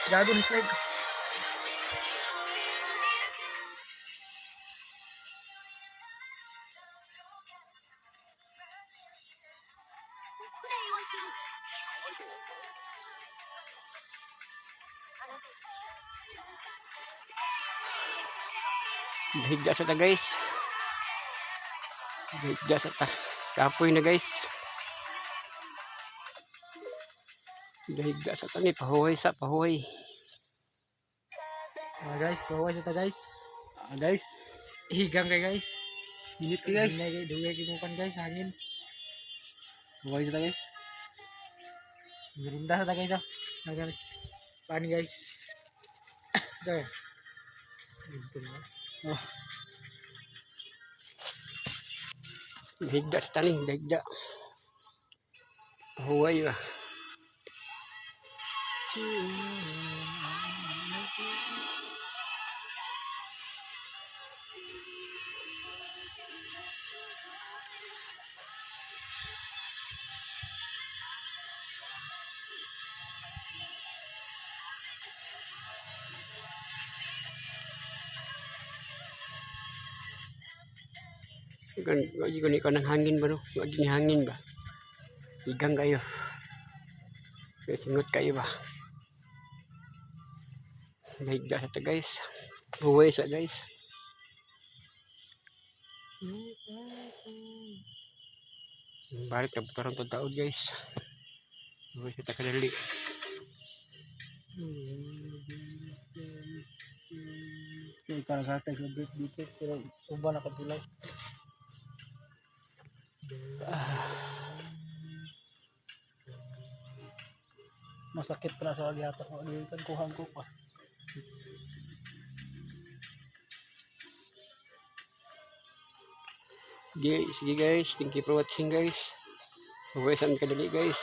Gago ni slide. Higda sa ta guys. Higda sa ta. Kapoy na guys. Higda sa ta ni pahuhay sa pahuhay. Guys, bawa sa ta guys. Guys, Higang kay guys. init ka guys. Dugay kay mukan guys, hangin. Pahuhay sa ta guys. Merinda sa ta guys. Hangin. Pan guys. Ito. Oh. Higda sa ta ni, higda. Pahuhay ba. Ikan ikaw ng hangin ba no? Wag ni hangin ba? Higang kayo. Singot kayo ba? Higda sa ta guys. Pahuhay sa guys. Balik na putarang to taod guys. Pahuhay sa ta kadali. Ikaw nag-hashtag sa dito pero uba na katulas. Masakit pa na sa agyata ko. Alikan kuhang ko pa. Sige guys, thank you for watching guys. Pahuhay sa kadali guys.